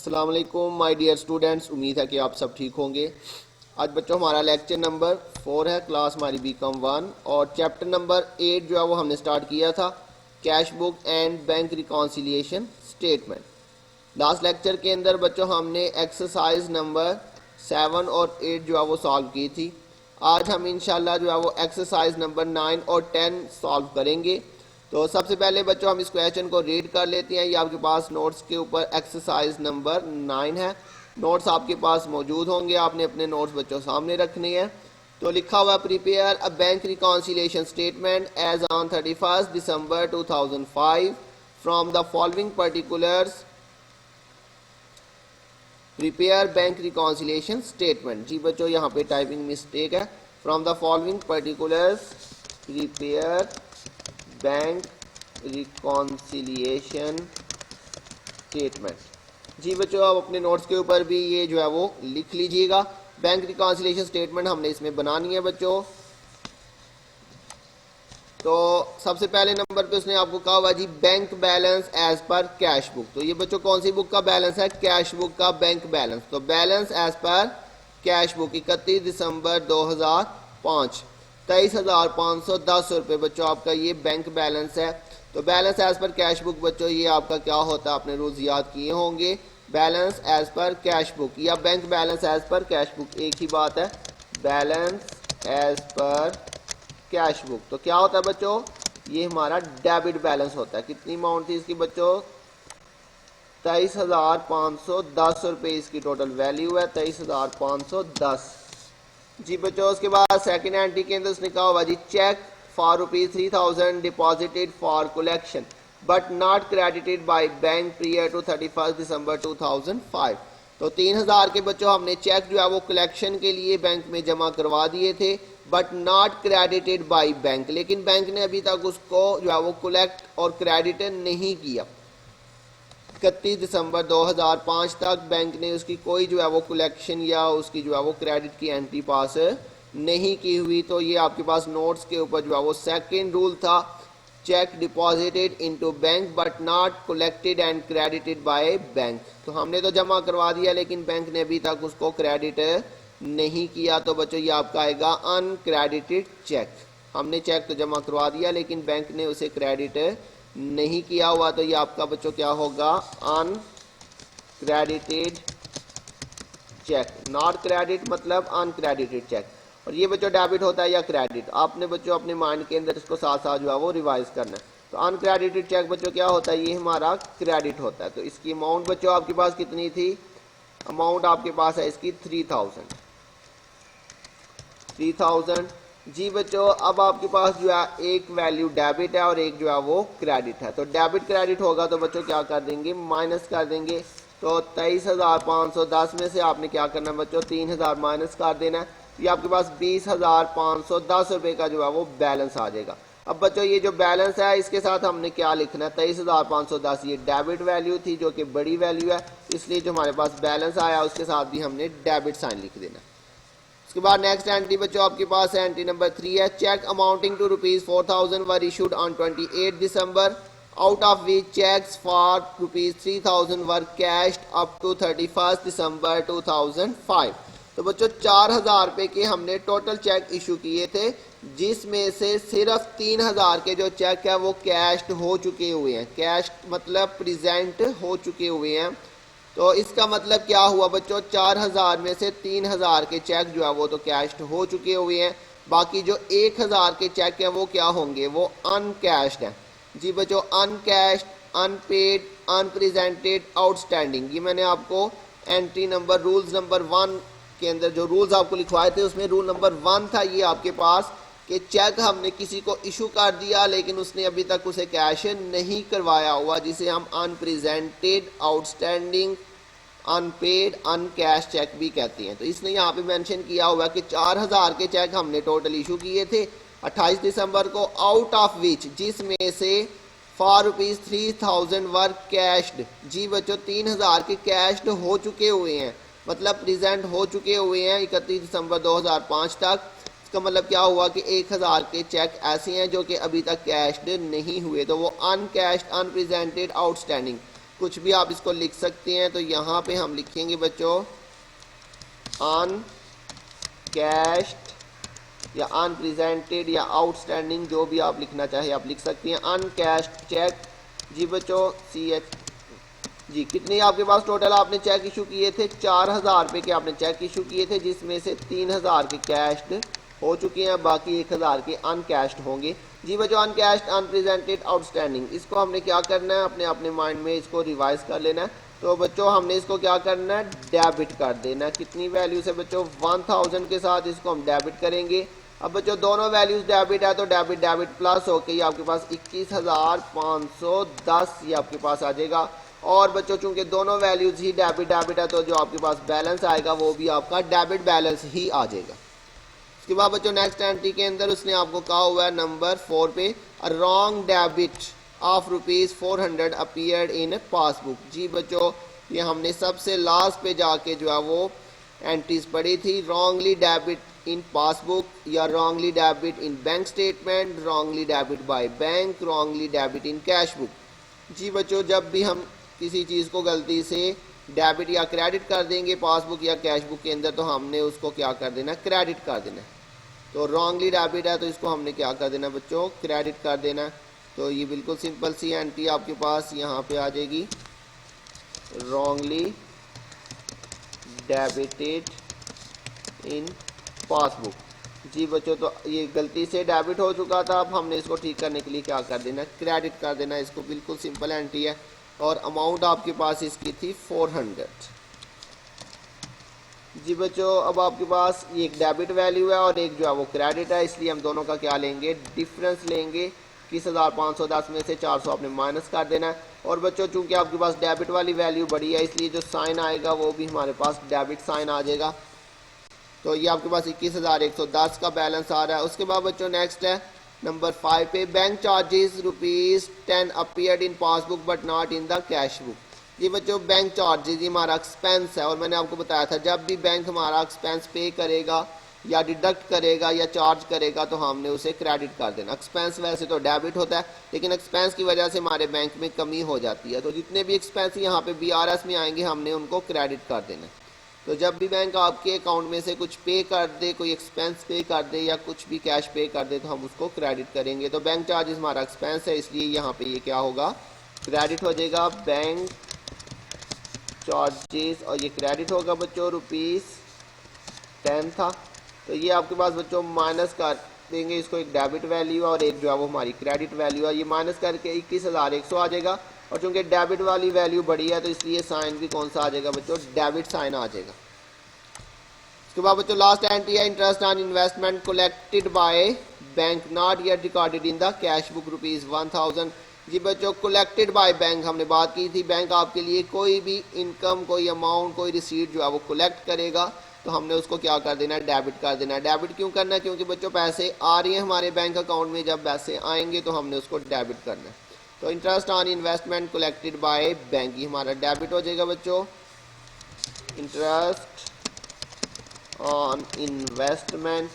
अस्सलाम वालेकुम my dear students, उम्मीद है कि आप सब ठीक होंगे। आज बच्चों हमारा लेक्चर नंबर 4 है, क्लास हमारी बीकॉम 1 और चैप्टर नंबर 8 जो है वो हमने स्टार्ट किया था, cash book and bank reconciliation statement. Last lecture के अंदर बच्चों हमने एक्सरसाइज नंबर 7 और 8 जो है वो सॉल्व की थी। आज हम इंशाल्लाह जो है वो एक्सरसाइज नंबर 9 और 10 सॉल्व करेंगे। तो सबसे पहले बच्चों हम इस क्वेश्चन को रीड कर लेते हैं। ये आपके पास नोट्स के ऊपर एक्सरसाइज नंबर 9 है। नोट्स आपके पास मौजूद होंगे, आपने अपने नोट्स बच्चों सामने रखने हैं। तो लिखा हुआ prepare a bank reconciliation statement as on 31 December 2005 from the following particulars. Prepare bank reconciliation statement. जी बच्चों यहाँ पे टाइपिंग मिस्टेक है। From the following particulars prepare bank reconciliation statement. जी बच्चों आप अपने नोट्स के ऊपर भी ये जो है वो लिख लीजिएगा। बैंक रिकॉन्सिलिएशन स्टेटमेंट हमने इसमें बनानी है बच्चों। तो सबसे पहले नंबर पे उसने आपको कहा हुआ जी bank balance as per cash book. तो ये बच्चों कौन सी बुक का बैलेंस है? कैश बुक का बैंक बैलेंस। तो balance as per cash book 31 दिसंबर 2005 23,510 रुपये बच्चों आपका ये बैंक बैलेंस है। तो balance as per cash book बच्चों ये आपका क्या होता है, आपने रोज याद किए होंगे। Balance as per cash book या bank balance as per cash book एक ही बात है। Balance as per cash book तो क्या होता है बच्चों, ये हमारा डेबिट बैलेंस होता है। कितनी अमाउंट थी इसकी बच्चों? 23,510 रुपये इसकी टोटल वैल्यू है, 23,510। जी बच्चों उसके बाद सेकंड एंट्री के अंदर उसने कहा हुआ जी cheque for ₹3,000 deposited for collection but not credited by bank prior to 31 दिसंबर 2005। तो 3,000 के बच्चों हमने चेक जो है वो कलेक्शन के लिए बैंक में जमा करवा दिए थे, but not credited by bank, लेकिन बैंक ने अभी तक उसको जो है वो कलेक्ट और क्रेडिट नहीं किया। 31 दिसंबर 2005 तक बैंक ने उसकी कोई जो है वो कलेक्शन या उसकी जो है वो क्रेडिट की एंट्री पास नहीं की हुई। तो ये आपके पास नोट्स के ऊपर जो है वो सेकंड रूल था, check deposited into bank but not collected and credited by bank. तो हमने तो जमा करवा दिया लेकिन बैंक ने अभी तक उसको क्रेडिट नहीं किया। तो बच्चों ये आपका आएगा अनक्रेडिटेड चेक। हमने चेक तो जमा करवा दिया लेकिन बैंक ने उसे क्रेडिट नहीं किया हुआ। तो ये आपका बच्चों क्या होगा? Uncredited cheque. नॉट क्रेडिट मतलब अनक्रेडिटेड चेक। और ये बच्चों डेबिट होता है या क्रेडिट, आपने बच्चों अपने माइंड के अंदर इसको साथ साथ जो है वो रिवाइज करना है। तो अनक्रेडिटेड चेक बच्चों क्या होता है? ये हमारा क्रेडिट होता है। तो इसकी अमाउंट बच्चों आपके पास कितनी थी? अमाउंट आपके पास है इसकी 3,000। जी बच्चों अब आपके पास जो है एक वैल्यू डेबिट है और एक जो है वो क्रेडिट है। तो डेबिट क्रेडिट होगा तो बच्चों क्या कर देंगे? माइनस कर देंगे। तो 23,510 में से आपने क्या करना है बच्चों? 3,000 माइनस कर देना है। ये आपके पास 20,510 रुपये का जो है वो बैलेंस आ जाएगा। अब बच्चों ये जो बैलेंस है इसके साथ हमने क्या लिखना है? 23,510 ये डेबिट वैल्यू थी जो कि बड़ी वैल्यू है, इसलिए जो हमारे पास बैलेंस आया उसके साथ भी हमने डेबिट साइन लिख देना। उसके बाद नेक्स्ट एंट्री बच्चों आपके पास है एंट्री नंबर 3 है, cheque amounting to ₹4,000 were issued on 28 December out of which cheques for ₹3,000 were cashed up to 31 दिसंबर 2005। तो बच्चों 4,000 रुपये के हमने टोटल चेक इशू किए थे, जिसमें से सिर्फ 3,000 के जो चेक है वो कैश्ड हो चुके हुए हैं। कैश्ड मतलब प्रेजेंट हो चुके हुए हैं। तो इसका मतलब क्या हुआ बच्चों? 4,000 में से 3,000 के चेक जो है वो तो कैश्ड हो चुके हुए हैं। बाकी जो 1,000 के चेक हैं वो क्या होंगे? वो अनकैश्ड हैं। जी बच्चों अनकैश्ड, अनपेड, अनप्रेजेंटेड, आउटस्टैंडिंग, ये मैंने आपको एंट्री नंबर रूल्स नंबर 1 के अंदर जो रूल्स आपको लिखवाए थे उसमें रूल नंबर 1 था ये आपके पास कि चेक हमने किसी को इशू कर दिया लेकिन उसने अभी तक उसे कैश नहीं करवाया हुआ, जिसे हम अनप्रेजेंटेड, आउटस्टैंडिंग, अनपेड, अनकैश चेक भी कहते हैं। तो इसने यहाँ पे मेंशन किया हुआ कि 4,000 के चेक हमने टोटल इशू किए थे 28 दिसंबर को, आउट ऑफ विच जिसमें से फॉर ₹3,000 वर कैश्ड। जी बच्चों 3,000 के कैश्ड हो चुके हुए हैं, मतलब प्रेजेंट हो चुके हुए हैं 31 दिसंबर 2005 तक। इसका मतलब क्या हुआ कि 1,000 के चेक ऐसे हैं जो कि अभी तक कैश्ड नहीं हुए, तो वो अनकैश्ड, अनप्रेजेंटेड, आउटस्टैंडिंग। कुछ भी आप इसको लिख सकते हैं। तो यहाँ पे हम लिखेंगे बच्चों अनकैश्ड या अनप्रेजेंटेड या आउटस्टैंडिंग, जो भी आप लिखना चाहे आप लिख सकती हैं। अनकैश्ड चेक जी बच्चों CH जी, कितने आपके पास टोटल आपने चेक इशू किए थे? 4000 रुपये के आपने चेक इशू किए थे, जिसमें से 3000 के कैश्ड हो चुके हैं, बाकी 1000 के अनकैश्ड होंगे। जी बच्चों अनकैश्ड अनप्रेजेंटेड आउटस्टैंडिंग, इसको हमने क्या करना है, अपने अपने माइंड में इसको रिवाइज कर लेना है। तो बच्चों हमने इसको क्या करना है, डेबिट कर देना है। कितनी वैल्यू से बच्चों? 1000 के साथ इसको हम डेबिट करेंगे। अब बच्चों दोनों वैल्यूज डेबिट है तो डेबिट डेबिट प्लस होके ये आपके पास 21,510 ये आपके पास आ जाएगा। और बच्चों चूंकि दोनों वैल्यूज ही डेबिट डेबिट है तो जो आपके पास बैलेंस आएगा वो भी आपका डेबिट बैलेंस ही आ जाएगा। उसके बाद बच्चों नेक्स्ट एंट्री के अंदर उसने आपको कहा हुआ है नंबर 4 पे, a wrong debit of ₹400 appeared in passbook. जी बच्चों ये हमने सबसे लास्ट पे जाके जो है वो एंट्रीज पढ़ी थी, रॉन्गली डेबिट इन पासबुक या wrongly debit in bank statement, wrongly debit by bank, wrongly debit in cash book. जी बच्चों जब भी हम किसी चीज़ को गलती से डेबिट या क्रेडिट कर देंगे पासबुक या कैश बुक के अंदर, तो हमने उसको क्या कर देना, क्रेडिट कर देना। तो रॉन्गली डेबिट है तो इसको हमने क्या कर देना बच्चों, क्रेडिट कर देना। तो ये बिल्कुल सिंपल सी एंट्री आपके पास यहाँ पे आ जाएगी, रॉन्गली डेबिटेड इन पासबुक। जी बच्चों तो ये गलती से डेबिट हो चुका था, अब हमने इसको ठीक करने के लिए क्या कर देना, क्रेडिट कर देना। इसको बिल्कुल सिंपल एंट्री है और अमाउंट आपके पास इसकी थी 400। जी बच्चों अब आपके पास ये एक डेबिट वैल्यू है और एक जो है वो क्रेडिट है, इसलिए हम दोनों का क्या लेंगे, डिफरेंस लेंगे। 21,510 में से 400 आपने माइनस कर देना है। और बच्चों चूंकि आपके पास डेबिट वाली वैल्यू बड़ी है इसलिए जो साइन आएगा वो भी हमारे पास डेबिट साइन आ जाएगा। तो ये आपके पास 21,110 का बैलेंस आ रहा है। उसके बाद बच्चों नेक्स्ट है नंबर 5 पे, bank charges ₹10 appeared in passbook but not in the cash book. ये बच्चों बैंक चार्जेस ये हमारा एक्सपेंस है और मैंने आपको बताया था जब भी बैंक हमारा एक्सपेंस पे करेगा या डिडक्ट करेगा या चार्ज करेगा तो हमने उसे क्रेडिट कर देना। एक्सपेंस वैसे तो डेबिट होता है लेकिन एक्सपेंस की वजह से हमारे बैंक में कमी हो जाती है, तो जितने भी एक्सपेंस यहाँ पे BRS में आएंगे हमने उनको क्रेडिट कर देना। तो जब भी बैंक आपके अकाउंट में से कुछ पे कर दे, कोई एक्सपेंस पे कर दे या कुछ भी कैश पे कर दे तो हम उसको क्रेडिट करेंगे। तो बैंक चार्जेस हमारा एक्सपेंस है इसलिए यहाँ पे ये क्या होगा, क्रेडिट हो जाएगा बैंक चार्जेस और ये क्रेडिट होगा बच्चों ₹10 था। तो ये आपके पास बच्चों माइनस कर देंगे इसको, एक डेबिट वैल्यू और एक जो है वो हमारी क्रेडिट वैल्यू है, ये माइनस करके 21,100 आ जाएगा। और चूंकि डेबिट वाली वैल्यू बड़ी है तो इसलिए साइन भी कौन सा आ जाएगा बच्चों, डेबिट साइन आ जाएगा। उसके बाद बच्चों लास्ट एंट्री है, interest on investment collected by bank not yet recorded in the cash book ₹1000। जी बच्चों कलेक्टेड बाय बैंक हमने बात की थी, बैंक आपके लिए कोई भी इनकम, कोई अमाउंट, कोई रिसीट जो है वो कलेक्ट करेगा तो हमने उसको क्या कर देना है, डेबिट कर देना है। डेबिट क्यों करना है, क्योंकि बच्चों पैसे आ रही हैं हमारे बैंक अकाउंट में, जब पैसे आएंगे तो हमने उसको डेबिट करना है। तो interest on investment collected by bank ये हमारा डेबिट हो जाएगा बच्चों, interest on investment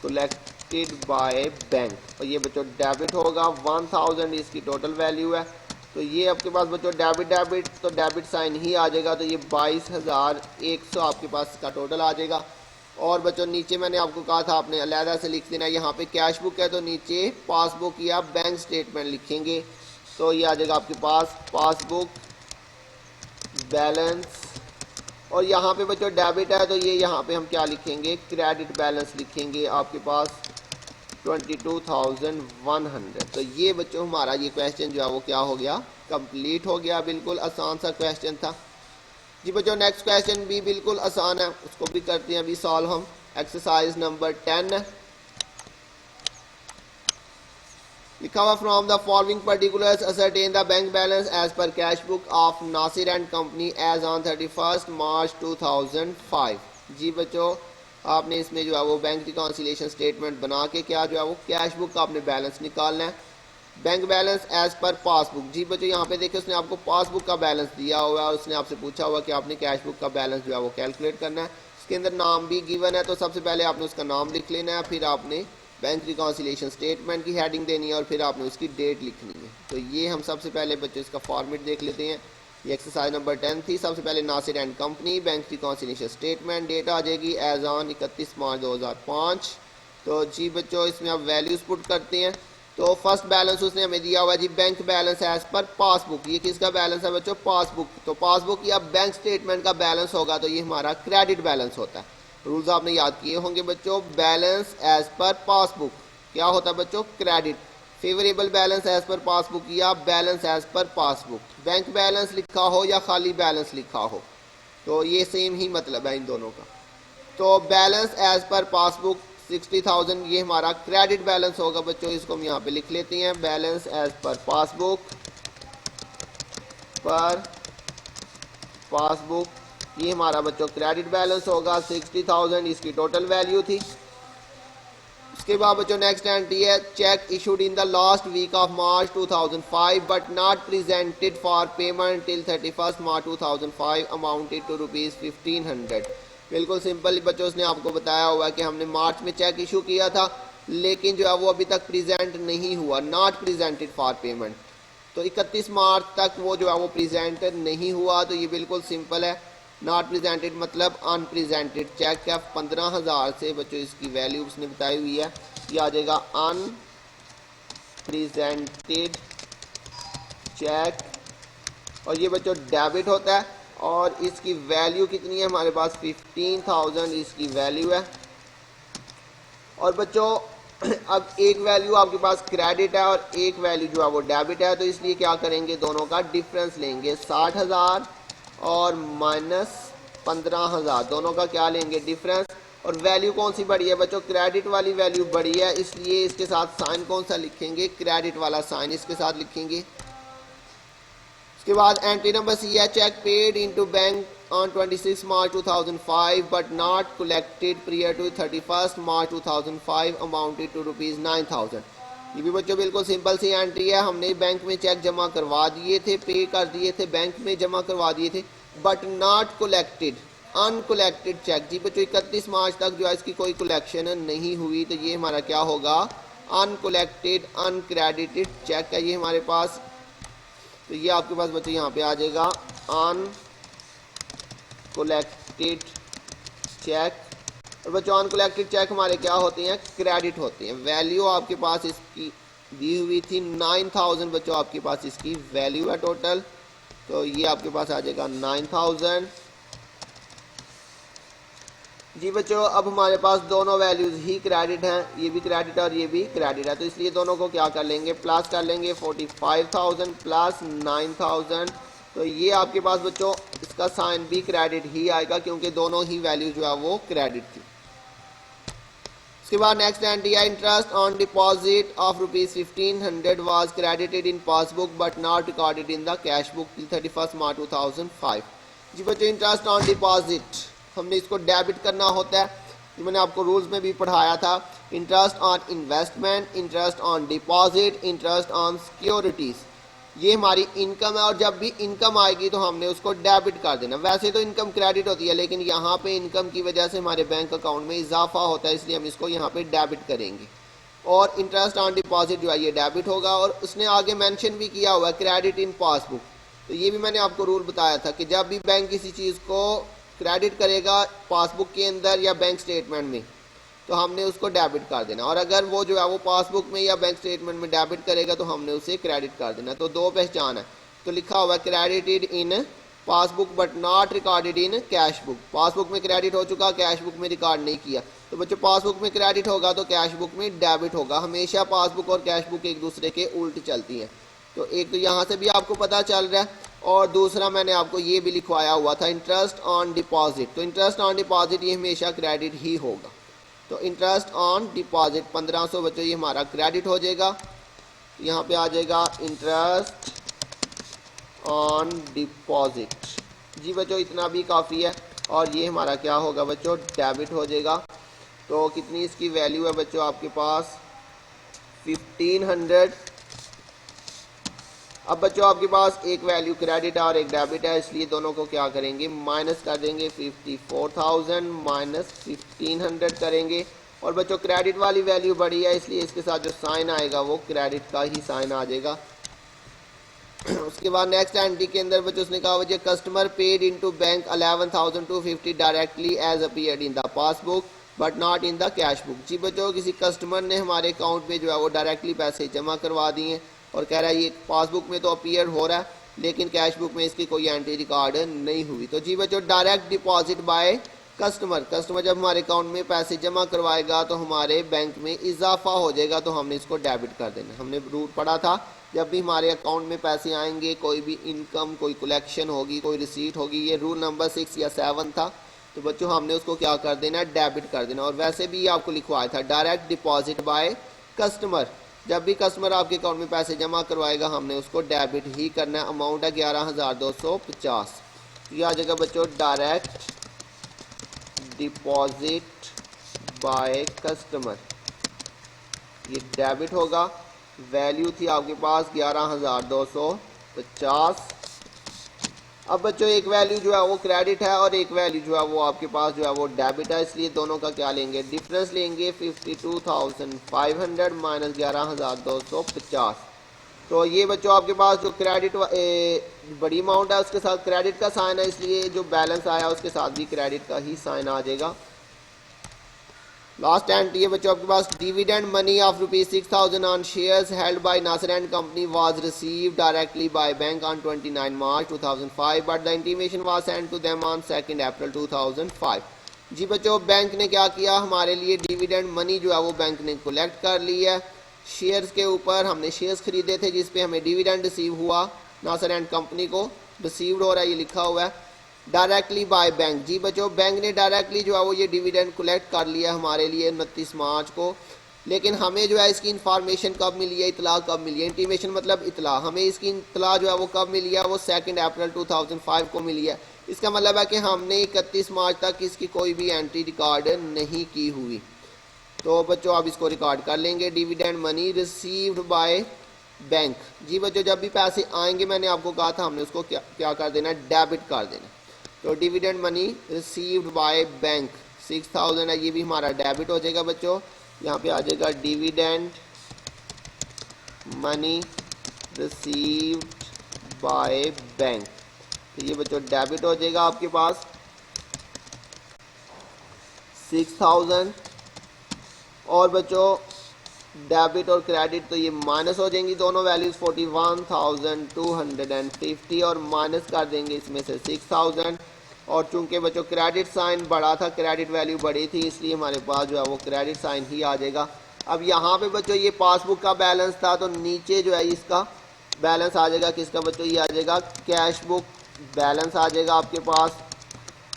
collected by bank और ये बच्चों डेबिट होगा। 1000 इसकी टोटल वैल्यू है। तो ये आपके पास बच्चों डेबिट डेबिट तो डेबिट साइन ही आ जाएगा, तो ये 22,100 आपके पास इसका टोटल आ जाएगा। और बच्चों नीचे मैंने आपको कहा था आपने अलहदा से लिख देना, यहाँ पे कैश बुक है तो नीचे पासबुक या बैंक स्टेटमेंट लिखेंगे तो ये आ जाएगा आपके पास पासबुक बैलेंस। और यहाँ पे बच्चों डेबिट है तो ये यहाँ पे हम क्या लिखेंगे, क्रेडिट बैलेंस लिखेंगे आपके पास 22,100। तो ये बच्चों हमारा ये क्वेश्चन जो है वो क्या हो गया, कंप्लीट हो गया। बिल्कुल आसान सा क्वेश्चन था। जी बच्चों नेक्स्ट क्वेश्चन भी बिल्कुल आसान है, उसको भी करते हैं अभी सॉल्व हम। एक्सरसाइज नंबर 10 लिखा हुआ, from the following particulars ascertain the bank balance as per cash book of Nasir and company as on 31 March 2005। जी बच्चों आपने इसमें जो है वो बैंक रिकॉन्सिलिएशन स्टेटमेंट बना के क्या जो है वो कैश बुक का आपने बैलेंस निकालना है। Bank balance as per passbook. जी बच्चों यहाँ पे देखिए उसने आपको पासबुक का बैलेंस दिया हुआ है और उसने आपसे पूछा हुआ कि आपने कैश बुक का बैलेंस जो है वो कैलकुलेट करना है। इसके अंदर नाम भी गिवन है तो सबसे पहले आपने उसका नाम लिख लेना है, फिर आपने बैंक रिकॉन्सिलिएशन स्टेटमेंट की हेडिंग देनी है और फिर आपने उसकी डेट लिखनी है। तो ये हम सबसे पहले बच्चों इसका फॉर्मेट देख लेते हैं। ये एक्सरसाइज नंबर 10 थी। सबसे पहले Nasir and company bank reconciliation statement, date आ जाएगी एज ऑन 31 मार्च 2005। तो जी बच्चों इसमें आप वैल्यूज़ पुट करते हैं। तो फर्स्ट बैलेंस उसने हमें दिया हुआ जी bank balance as per passbook. ये किसका बैलेंस है बच्चों? पासबुक। तो पासबुक या बैंक स्टेटमेंट का बैलेंस होगा तो ये हमारा क्रेडिट बैलेंस होता है। रूल्स आपने याद किए होंगे बच्चों। बैलेंस एज पर पासबुक क्या होता है बच्चों? Credit. Favourable balance as per passbook या balance as per passbook. Bank balance लिखा हो या खाली बैलेंस लिखा हो तो ये सेम ही मतलब है इन दोनों का। तो बैलेंस एज पर पासबुक 60,000 ये हमारा क्रेडिट बैलेंस होगा बच्चों। इसको हम यहाँ पे लिख लेते हैं। बैलेंस एज पर पासबुक ये हमारा बच्चों क्रेडिट बैलेंस होगा 60,000 इसकी टोटल वैल्यू थी। उसके बाद बच्चों नेक्स्ट एंट्री है cheque issued in the last week of March 2005 but not presented for payment till 31 March 2005 amounted to ₹1500। बिल्कुल सिंपल बच्चों उसने आपको बताया हुआ कि हमने मार्च में चेक इशू किया था लेकिन जो है वो अभी तक प्रेजेंट नहीं हुआ, नॉट प्रेजेंटेड फॉर पेमेंट। तो 31 मार्च तक वो जो है वो प्रेजेंट नहीं हुआ। तो ये बिल्कुल सिंपल है। नॉट प्रेजेंटेड मतलब अनप्रेजेंटेड चेक है 15,000 से बच्चों इसकी वैल्यू उसने बताई हुई है। ये आ जाएगा अनप्रेजेंटेड चेक और ये बच्चों डेबिट होता है और इसकी वैल्यू कितनी है हमारे पास? 15,000 इसकी वैल्यू है। और बच्चों अब एक वैल्यू आपके पास क्रेडिट है और एक वैल्यू जो है वो डेबिट है। तो इसलिए क्या करेंगे? दोनों का डिफरेंस लेंगे। 60,000 और माइनस 15,000 दोनों का क्या लेंगे? डिफरेंस। और वैल्यू कौन सी बड़ी है बच्चों? क्रेडिट वाली वैल्यू बड़ी है इसलिए इसके साथ साइन कौन सा लिखेंगे? क्रेडिट वाला साइन इसके साथ लिखेंगे। उसके बाद एंट्री नंबर सी है cheque paid into bank on 26 March 2005 but not collected prior to 31 March 2005 amounted to ₹9,000। ये भी बच्चों बिल्कुल सिंपल सी एंट्री है। हमने बैंक में चेक जमा करवा दिए थे, पे कर दिए थे, बैंक में जमा करवा दिए थे but not collected, uncollected cheque. जी बच्चों 31 मार्च तक जो है इसकी कोई कलेक्शन नहीं हुई तो ये हमारा क्या होगा? अनकलेक्टेड अनक्रेडिटेड चेक है ये हमारे पास। तो ये आपके पास बच्चों यहाँ पे आ जाएगा अनकलेक्टेड चेक। और बच्चों अनकलेक्टेड चेक हमारे क्या होते हैं? क्रेडिट होते हैं। वैल्यू आपके पास इसकी दी हुई थी 9,000 बच्चों आपके पास इसकी वैल्यू है टोटल। तो ये आपके पास आ जाएगा 9,000। जी बच्चों अब हमारे पास दोनों वैल्यूज ही क्रेडिट हैं, ये भी क्रेडिट और ये भी क्रेडिट है। तो इसलिए दोनों को क्या कर लेंगे? प्लस कर लेंगे। 45,000 प्लस 9,000। तो ये आपके पास बच्चों इसका साइन भी क्रेडिट ही आएगा क्योंकि दोनों ही वैल्यू जो है वो क्रेडिट थी। उसके बाद नेक्स्ट एंट्री है interest on deposit of ₹1500 was credited in passbook but not recorded in the cash book till 31 March 2005। जी बच्चों इंटरेस्ट ऑन डिपॉजिट हमने इसको डेबिट करना होता है। ये मैंने आपको रूल्स में भी पढ़ाया था। Interest on investment, interest on deposit, interest on securities ये हमारी इनकम है और जब भी इनकम आएगी तो हमने उसको डेबिट कर देना। वैसे तो इनकम क्रेडिट होती है लेकिन यहाँ पे इनकम की वजह से हमारे बैंक अकाउंट में इजाफा होता है इसलिए हम इसको यहाँ पे डेबिट करेंगे। और इंटरेस्ट ऑन डिपॉजिट जो है ये डेबिट होगा। और उसने आगे मेंशन भी किया हुआ है क्रेडिट इन पासबुक। तो ये भी मैंने आपको रूल बताया था कि जब भी बैंक किसी चीज़ को क्रेडिट करेगा पासबुक के अंदर या बैंक स्टेटमेंट में तो हमने उसको डेबिट कर देना। और अगर वो जो है वो पासबुक में या बैंक स्टेटमेंट में डेबिट करेगा तो हमने उसे क्रेडिट कर देना। तो दो पहचान है। तो लिखा हुआ है credited in passbook but not recorded in cash book. Passbook में क्रेडिट हो चुका, कैश बुक में रिकॉर्ड नहीं किया। तो बच्चों पासबुक में क्रेडिट होगा तो कैश बुक में डेबिट होगा। हमेशा पासबुक और कैश बुक एक दूसरे के उल्ट चलती हैं। तो एक तो यहाँ से भी आपको पता चल रहा है और दूसरा मैंने आपको ये भी लिखवाया हुआ था इंटरेस्ट ऑन डिपॉजिट। तो इंटरेस्ट ऑन डिपॉजिट ये हमेशा क्रेडिट ही होगा। तो इंटरेस्ट ऑन डिपॉजिट 1500 बच्चों ये हमारा क्रेडिट हो जाएगा। यहाँ पे आ जाएगा इंटरेस्ट ऑन डिपॉजिट। जी बच्चों इतना भी काफ़ी है और ये हमारा क्या होगा बच्चों? डेबिट हो जाएगा। तो कितनी इसकी वैल्यू है बच्चों आपके पास? 1500। अब बच्चों आपके पास एक वैल्यू क्रेडिट है और एक डेबिट है इसलिए दोनों को क्या करेंगे? माइनस कर देंगे। 54,000 माइनस 1500 करेंगे। और बच्चों क्रेडिट वाली वैल्यू बड़ी है इसलिए इसके साथ जो साइन आएगा वो क्रेडिट का ही साइन आ जाएगा। उसके बाद नेक्स्ट एंट्री के अंदर बच्चों उसने कहा मुझे customer paid into bank 11,250 directly as appeared in the passbook but not in the cash book. जी बच्चों किसी कस्टमर ने हमारे अकाउंट में जो है वो डायरेक्टली पैसे जमा करवा दिए और कह रहा है ये पासबुक में तो अपीयर हो रहा है लेकिन कैश बुक में इसकी कोई एंट्री रिकॉर्ड नहीं हुई। तो जी बच्चों डायरेक्ट डिपॉजिट बाय कस्टमर जब हमारे अकाउंट में पैसे जमा करवाएगा तो हमारे बैंक में इजाफा हो जाएगा, तो हमने इसको डेबिट कर देना। हमने रूल पढ़ा था जब भी हमारे अकाउंट में पैसे आएंगे, कोई भी इनकम, कोई कलेक्शन होगी, कोई रिसीट होगी, ये रूल नंबर 6 या 7 था, तो बच्चों हमने उसको क्या कर देना, डेबिट कर देना। और वैसे भी आपको लिखवाया था डायरेक्ट डिपॉजिट बाय कस्टमर, जब भी कस्टमर आपके अकाउंट में पैसे जमा करवाएगा हमने उसको डेबिट ही करना है। अमाउंट है 11,250। ये आ जाएगा बच्चों डायरेक्ट डिपॉजिट बाय कस्टमर, ये डेबिट होगा। वैल्यू थी आपके पास 11,250। अब बच्चों एक वैल्यू जो है वो क्रेडिट है और एक वैल्यू जो है वो आपके पास जो है वो डेबिट है, इसलिए दोनों का क्या लेंगे, डिफरेंस लेंगे। 52,500 माइनस 11,250। तो ये बच्चों आपके पास जो क्रेडिट बड़ी अमाउंट है उसके साथ क्रेडिट का साइन है, इसलिए जो बैलेंस आया उसके साथ भी क्रेडिट का ही साइन आ जाएगा। लास्ट एंट्री है बच्चों आपके पास, dividend money of ₹6,000 on shares held by Nasir and company was received directly by bank on 29 March 2005 but the intimation was sent to them on 2 April 2005। जी बच्चों बैंक ने क्या किया, हमारे लिए डिविडेंड मनी जो है वो बैंक ने कलेक्ट कर ली है शेयर्स के ऊपर। हमने शेयर्स खरीदे थे जिसपे हमें डिविडेंड रिसीव हुआ, नासिर एंड कंपनी को रिसीव्ड हो रहा है, ये लिखा हुआ है डायरेक्टली बाय बैंक। जी बच्चों बैंक ने डायरेक्टली जो है वो ये डिविडेंड कलेक्ट कर लिया हमारे लिए 29 मार्च को, लेकिन हमें जो है इसकी इन्फॉर्मेशन कब मिली है, इतला कब मिली है, इंटीमेशन मतलब इतला, हमें इसकी इतला जो है वो कब मिली है, वो 2 अप्रैल 2005 को मिली है। इसका मतलब है कि हमने 31 मार्च तक इसकी कोई भी एंट्री रिकॉर्ड नहीं की हुई। तो बच्चों आप इसको रिकॉर्ड कर लेंगे, dividend money received by bank. जी बच्चों जब भी पैसे आएंगे मैंने आपको कहा था हमने उसको क्या कर देना, डेबिट कर देना। तो dividend money received by bank 6,000 है, ये भी हमारा डेबिट हो जाएगा बच्चों। यहाँ पे आ जाएगा dividend money received by bank, तो ये बच्चों डेबिट हो जाएगा आपके पास 6,000। और बच्चों डेबिट और क्रेडिट तो ये माइनस हो जाएंगी दोनों वैल्यूज, 41,250 और माइनस कर देंगे इसमें से 6,000। और चूंकि बच्चों क्रेडिट साइन बड़ा था, क्रेडिट वैल्यू बड़ी थी, इसलिए हमारे पास जो है वो क्रेडिट साइन ही आ जाएगा। अब यहाँ पे बच्चों ये पासबुक का बैलेंस था, तो नीचे जो है इसका बैलेंस आ जाएगा किसका बच्चों, ये आ जाएगा कैश बुक बैलेंस आ जाएगा आपके पास।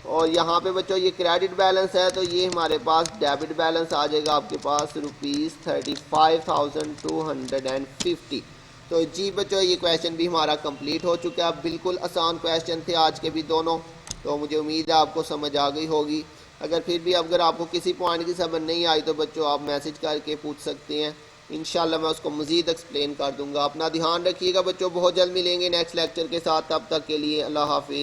और यहाँ पे बच्चों ये क्रेडिट बैलेंस है, तो ये हमारे पास डेबिट बैलेंस आ जाएगा आपके पास ₹35,250। तो जी बच्चों ये क्वेश्चन भी हमारा कंप्लीट हो चुका है। बिल्कुल आसान क्वेश्चन थे आज के भी दोनों, तो मुझे उम्मीद है आपको समझ आ गई होगी। अगर फिर भी अगर आपको किसी पॉइंट की समझ नहीं आई तो बच्चों आप मैसेज करके पूछ सकते हैं, इंशाल्लाह मैं उसको मज़ीद एक्सप्लेन कर दूंगा। अपना ध्यान रखिएगा बच्चों, बहुत जल्द मिलेंगे नेक्स्ट लेक्चर के साथ, तब तक के लिए अल्लाह हाफिज़।